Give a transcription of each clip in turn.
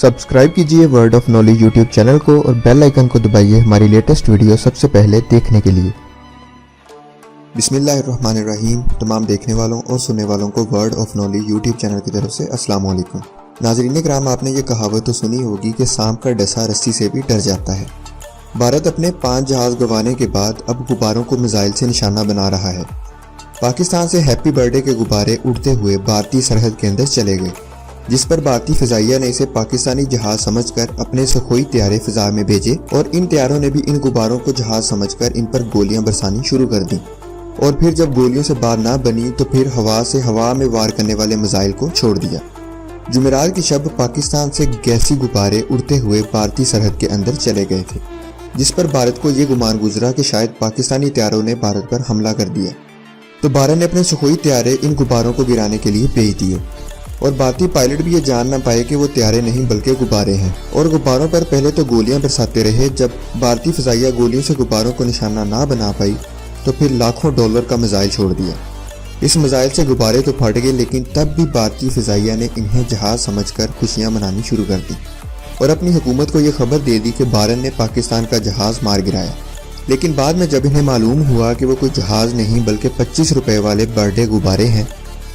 Subscribe कीजिए word of knowledge YouTube channel को और बेल आइकन को दबाइए हमारी लेटेस्ट वीडियो सबसे पहले देखने के लिए। बिस्मिल्लाहिर्रहमानिर्रहीम। तमाम देखने वालों और सुनने वालों को word of knowledge YouTube channel की तरफ से अस्सलाम वालेकुम। नाज़रीन किराम, आपने ये कहावत तो सुनी होगी कि सांप का डसा रस्सी से भी डर जाता है। भारत अपने 5 जहाज़ गंवाने के बाद अब गुब्बारों को मिसाइल से निशाना बना रहा है। पाकिस्तान से हैप्पी बर्थडे के गुब्बारे उड़ते हुए भारतीय सरहद के अंदर चले गए, जिस पर भारतीय फ़िज़ाइया ने इसे पाकिस्तानी जहाज़ समझकर अपने सुखोई तैयारे फ़िज़ा में भेजे और इन तैयारों ने भी इन गुब्बारों को जहाज़ समझकर इन पर गोलियां बरसानी शुरू कर दी और फिर जब गोलियों से बात ना बनी तो फिर हवा से हवा में वार करने वाले मिसाइल को छोड़ दिया। जुमेरात की शब पाकिस्तान से गैसी गुब्बारे उड़ते हुए भारतीय सरहद के अंदर चले गए थे, जिस पर भारत को ये गुमान गुजरा कि शायद पाकिस्तानी तैयारों ने भारत पर हमला कर दिया। तो भारत ने अपने सुखोई तैयारे इन गुब्बारों को गिराने के लिए भेज दिए और भारतीय पायलट भी ये जान ना पाए कि वो तैयारे नहीं बल्कि गुब्बारे हैं और गुब्बारों पर पहले तो गोलियां बरसाते रहे। जब भारतीय फ़िज़ाइया गोलियों से गुब्बारों को निशाना ना बना पाई तो फिर लाखों डॉलर का मिसाइल छोड़ दिया। इस मिसाइल से गुब्बारे तो फट गए, लेकिन तब भी भारतीय फ़िज़ाइया ने इन्हें जहाज़ समझकर खुशियाँ मनानी शुरू कर दी और अपनी हुकूमत को ये खबर दे दी कि भारत ने पाकिस्तान का जहाज़ मार गिराया। लेकिन बाद में जब इन्हें मालूम हुआ कि वो कोई जहाज़ नहीं बल्कि 25 रुपए वाले बर्थडे गुब्बारे हैं,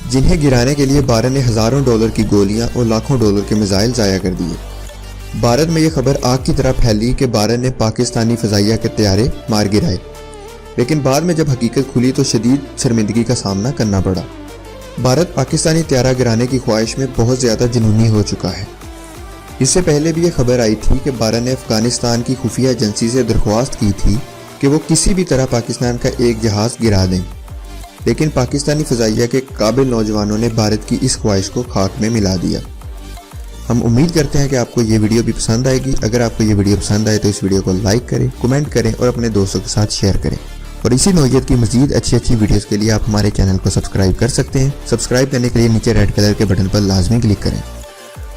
जिन्हें गिराने के लिए भारत ने हज़ारों डॉलर की गोलियां और लाखों डॉलर के मिसाइल ज़ाया कर दिए। भारत में ये खबर आग की तरह फैली कि भारत ने पाकिस्तानी फ़िज़ाइया के तैयारे मार गिराए, लेकिन बाद में जब हकीकत खुली तो शदीद शर्मिंदगी का सामना करना पड़ा। भारत पाकिस्तानी तैयारा गिराने की ख्वाहिश में बहुत ज़्यादा जुनूनी हो चुका है। इससे पहले भी ये खबर आई थी कि भारत ने अफ़गानिस्तान की खुफिया एजेंसी से दरख्वास्त की थी कि वो किसी भी तरह पाकिस्तान का एक जहाज़ गिरा दें, लेकिन पाकिस्तानी फ़िज़ाइया के काबिल नौजवानों ने भारत की इस ख्वाहिश को खाक में मिला दिया। हम उम्मीद करते हैं कि आपको ये वीडियो भी पसंद आएगी। अगर आपको ये वीडियो पसंद आए तो इस वीडियो को लाइक करें, कमेंट करें और अपने दोस्तों के साथ शेयर करें। और इसी नौइयत की मज़ीद अच्छी वीडियोस के लिए आप हमारे चैनल को सब्सक्राइब कर सकते हैं। सब्सक्राइब करने के लिए नीचे रेड कलर के बटन पर लाजमी क्लिक करें।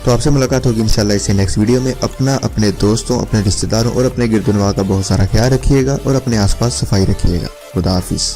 तो आपसे मुलाकात होगी इंशाल्लाह इससे नेक्स्ट वीडियो में। अपने दोस्तों, अपने रिश्तेदारों और अपने गिरदुनवा का बहुत सारा ख्याल रखिएगा और अपने आसपास सफाई रखिएगा। खुदा हाफिज़।